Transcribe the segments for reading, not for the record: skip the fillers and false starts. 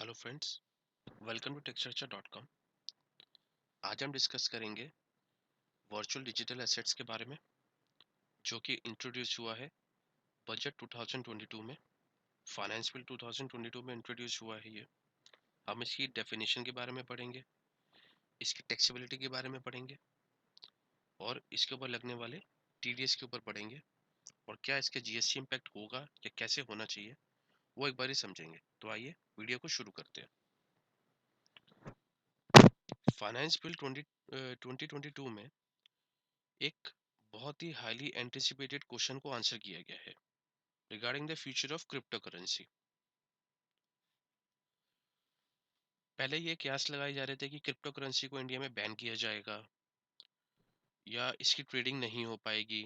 Hello friends, welcome to texture dot com. आज हम discuss करेंगे वर्चुअल डिजिटल एसेट्स के बारे में, जो कि इंट्रोड्यूस हुआ है बजट 2022 में। फाइनेंस बिल 2022 में इंट्रोड्यूस हुआ है ये। हम इसकी डेफिनेशन के बारे में पढ़ेंगे, इसकी टैक्सेबिलिटी के बारे में पढ़ेंगे और इसके ऊपर लगने वाले टीडीएस के ऊपर पढ़ेंगे और क्या इसके जीएसटी इम्पैक्ट होगा या कैसे होना चाहिए वो एक बार ही समझेंगे। तो आइए वीडियो को शुरू करते हैं। फाइनेंस बिल 2022 में एक बहुत ही हाईली एंटिसिपेटेड क्वेश्चन को आंसर किया गया है regarding the future of crypto currency. पहले ये कयास लगाए जा रहे थे कि क्रिप्टो करेंसी को इंडिया में बैन किया जाएगा या इसकी ट्रेडिंग नहीं हो पाएगी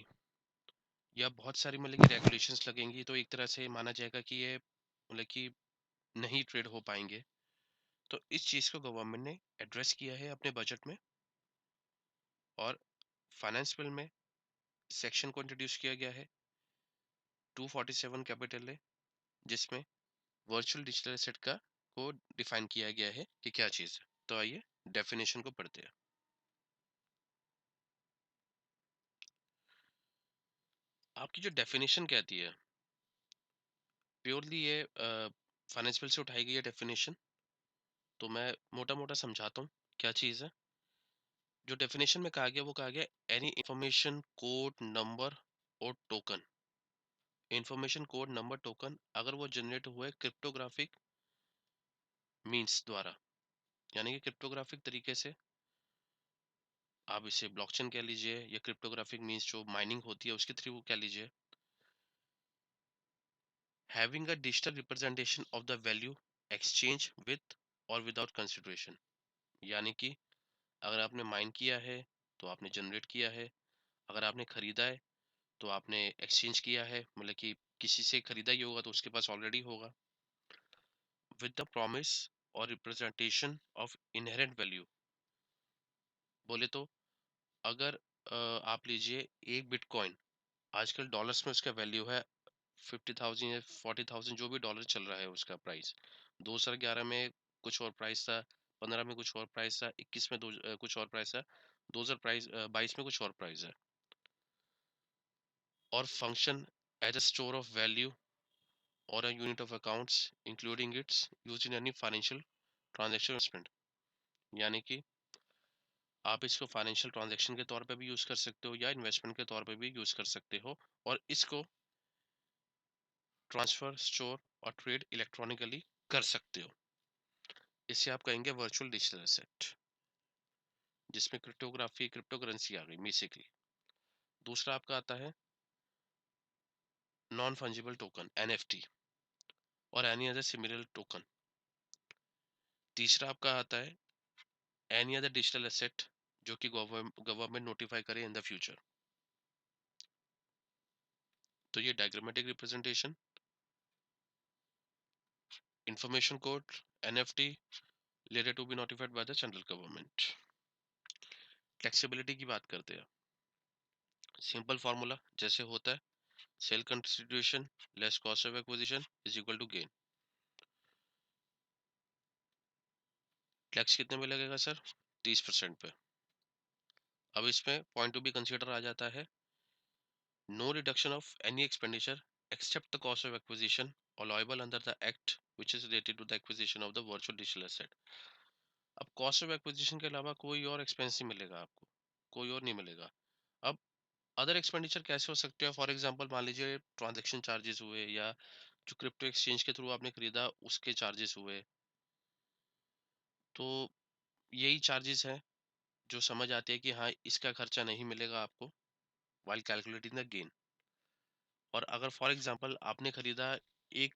या बहुत सारी मतलब कि रेगुलेशंस लगेंगी, तो एक तरह से माना जाएगा कि ये मतलब कि नहीं ट्रेड हो पाएंगे। तो इस चीज़ को गवर्नमेंट ने एड्रेस किया है अपने बजट में और फाइनेंस बिल में सेक्शन को इंट्रोड्यूस किया गया है 247 कैपिटल है, जिसमें वर्चुअल डिजिटल एसेट का को डिफाइन किया गया है कि क्या चीज़ है। तो आइए डेफिनेशन को पढ़ते हैं। आपकी जो डेफिनेशन कहती है, प्योरली ये फाइनेंस बिल से उठाई गई है डेफिनेशन। तो मैं मोटा मोटा समझाता हूँ क्या चीज़ है। जो डेफिनेशन में कहा गया वो कहा गया एनी इंफॉर्मेशन कोड नंबर और token. Information code number token अगर वो जनरेट हुए क्रिप्टोग्राफिक मींस द्वारा, यानी कि क्रिप्टोग्राफिक तरीके से, आप इसे ब्लॉकचेन कह लीजिए या क्रिप्टोग्राफिक मींस जो माइनिंग होती है उसके थ्रू कह लीजिए, having a digital representation of the value exchange with or without consideration। यानी कि अगर आपने माइन किया है तो आपने जनरेट किया है, अगर आपने खरीदा है तो आपने एक्सचेंज किया है, मतलब कि किसी से खरीदा ही होगा तो उसके पास ऑलरेडी होगा। विद द प्रॉमिस और रिप्रेजेंटेशन ऑफ इनहेरेंट वैल्यू, बोले तो अगर आप लीजिए एक बिटकॉइन, आजकल डॉलर्स में उसका वैल्यू है 50,000 या 40,000, जो भी डॉलर चल रहा है उसका प्राइस। 2011 में कुछ और प्राइस था, 15 में कुछ और प्राइस था, 21 में कुछ और प्राइस था, 2022 में कुछ और प्राइस है। और function as a store of value और a unit of accounts including its use in any financial transaction investment. यानी कि आप इसको फाइनेंशियल ट्रांजेक्शन के तौर पे भी यूज कर सकते हो या इन्वेस्टमेंट के तौर पे भी यूज कर सकते हो, और इसको ट्रांसफर, स्टोर और ट्रेड इलेक्ट्रॉनिकली कर सकते हो। इसे आप कहेंगे वर्चुअल डिजिटल एसेट, जिसमें क्रिप्टोग्राफी क्रिप्टो करेंसी आ गई बेसिकली। दूसरा आपका आता है नॉन फंजिबल टोकन एनएफटी और एनी अदर सिमिलर टोकन। तीसरा आपका आता है एनी अदर डिजिटल एसेट जो कि गवर्नमेंट नोटिफाई करे इन द फ्यूचर। तो ये diagrammatic representation, information code, NFT later to be notified by the central government. Flexibility की बात करते हैं। सिंपल फार्मूला जैसे होता है, sale consideration less cost of acquisition is equal to gain. Tax कितने में लगेगा सर? 30% पे। अब इसमें पॉइंट टू बी कंसीडर आ जाता है no reduction of any expenditure except the cost of acquisition allowable under the act which is related to the acquisition of the virtual digital asset। अब कॉस्ट ऑफ एक्विजिशन के अलावा कोई और expense नहीं मिलेगा आपको, कोई और नहीं मिलेगा। अब अदर एक्सपेंडिचर कैसे हो सकते हैं? फॉर एग्जांपल मान लीजिए ट्रांजैक्शन चार्जेस हुए या जो क्रिप्टो एक्सचेंज के थ्रू आपने खरीदा उसके चार्जेस हुए, तो यही चार्जेस हैं जो समझ आते हैं कि हाँ इसका खर्चा नहीं मिलेगा आपको वाइल कैलकुलेटिंग द गेन। और अगर फॉर एग्जांपल आपने खरीदा एक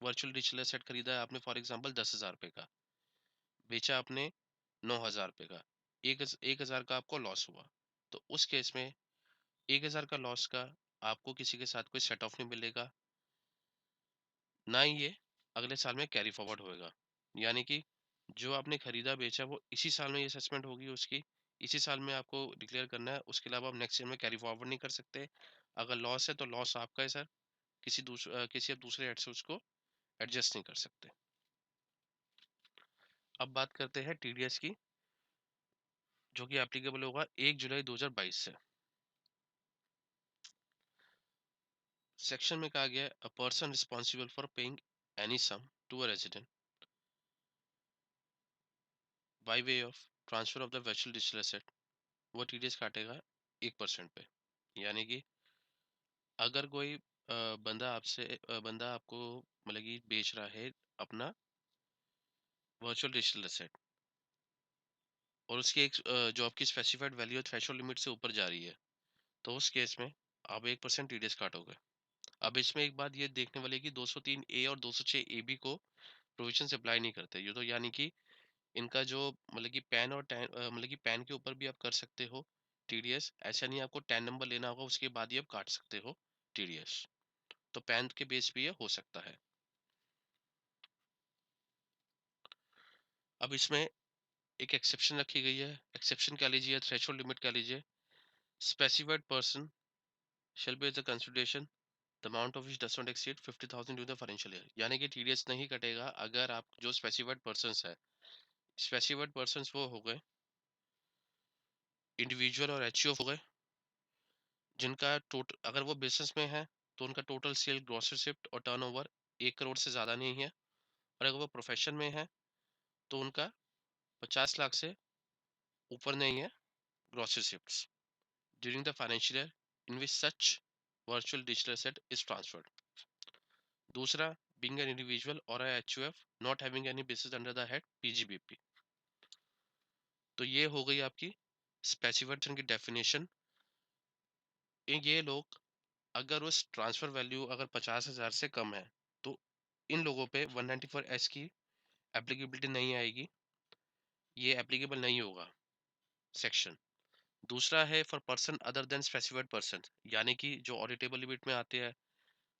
वर्चुअल डिजिटल एसेट, खरीदा है आपने फॉर एग्जांपल 10,000 रुपये का, बेचा आपने 9,000 रुपये का, 1,000 का आपको लॉस हुआ, तो उस केस में 1,000 का लॉस का आपको किसी के साथ कोई सेट ऑफ नहीं मिलेगा, ना ही ये अगले साल में कैरी फॉरवर्ड होएगा। यानी कि जो आपने खरीदा बेचा वो इसी साल में ये असेसमेंट होगी उसकी, इसी साल में आपको डिक्लेयर करना है, उसके अलावा आप नेक्स्ट ईयर में कैरी फॉरवर्ड नहीं कर सकते। अगर लॉस है तो लॉस आपका है सर, किसी अब दूसरे हेड से उसको एडजस्ट नहीं कर सकते। अब बात करते हैं टीडीएस की, जो कि एप्लीकेबल होगा 1 जुलाई 2022 से। सेक्शन में कहा गया है, a person responsible for paying any sum to a resident by way of transfer of the virtual digital asset, वो टीडीएस काटेगा 1% पे। यानी कि अगर कोई बंदा आपको मतलब कि बेच रहा है अपना वर्चुअल डिजिटल एसेट, और उसकी एक जो आपकी स्पेसिफाइड वैल्यू थ्रेशोल्ड लिमिट से ऊपर जा रही है, तो उस केस में आप 1% टीडीएस काटोगे। अब इसमें एक बात ये देखने वाली है कि 203 ए और 206 ए बी को प्रोविजन अप्लाई नहीं करते ये, तो यानी कि इनका जो मतलब कि पैन और मतलब कि पैन के ऊपर भी आप कर सकते हो टीडीएस, ऐसा नहीं आपको 10 नंबर लेना होगा उसके बाद ही आप काट सकते हो टीडीएस। तो पैन के बेस पे ये हो सकता है। अब इसमें एक एक्सेप्शन रखी गई है। एक्सेप्शन कह लीजिए, थ्रेशोल्ड लिमिट कह लीजिए। Specified person shall be the consideration the amount of which does not exceed 50,000 during the financial year. यानी कि टीडीएस नहीं कटेगा अगर आप जो स्पेसिफाइड पर्सन्स है, स्पेसिफाइड पर्सन्स वो हो गए इंडिविजुअल और एचयूएफ हो गए, जिनका टोटल अगर वो बिजनेस में है तो उनका टोटल सेल ग्रॉस रिसिप्ट और टर्नओवर 1 करोड़ से ज़्यादा नहीं है, और अगर वो प्रोफेशन में है तो उनका 50 लाख से ऊपर नहीं है gross receipts during the financial year in which such virtual digital asset is transferred. दूसरा, बीइंग एन इंडिविजुअल और HUF not having any business under the head PGBP. तो ये हो गई आपकी स्पेसिफाइड की डेफिनेशन। ये लोग अगर उस ट्रांसफर वैल्यू अगर 50,000 से कम है तो इन लोगों पे 194 एस की एप्लीकेबिलिटी नहीं आएगी, ये एप्लीकेबल नहीं होगा सेक्शन। दूसरा है for person other than specified person, यानी कि जो ऑडिटेबल लिमिट में आते हैं,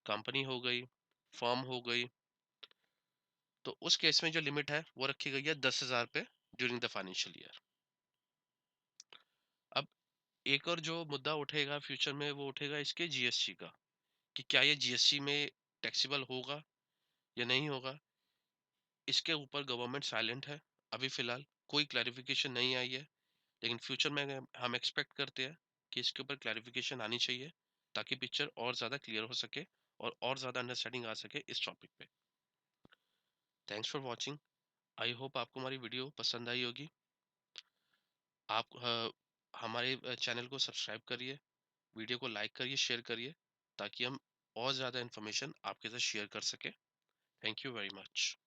कंपनी हो गई, फर्म हो गई, तो उस केस में जो लिमिट है वो रखी गई है 10,000 पे ड्यूरिंग द फाइनेंशियल ईयर। अब एक और जो मुद्दा उठेगा फ्यूचर में वो उठेगा इसके जीएसटी का, कि क्या ये जीएसटी में टैक्सेबल होगा या नहीं होगा। इसके ऊपर गवर्नमेंट साइलेंट है, अभी फिलहाल कोई क्लैरिफिकेशन नहीं आई है, लेकिन फ्यूचर में हम एक्सपेक्ट करते हैं कि इसके ऊपर क्लैरिफिकेशन आनी चाहिए, ताकि पिक्चर और ज़्यादा क्लियर हो सके और ज़्यादा अंडरस्टैंडिंग आ सके इस टॉपिक पे। Thanks for watching. I hope आपको हमारी वीडियो पसंद आई होगी। आप हमारे चैनल को सब्सक्राइब करिए, वीडियो को लाइक करिए, शेयर करिए, ताकि हम और ज़्यादा इन्फॉर्मेशन आपके साथ शेयर कर सकें। Thank you very much.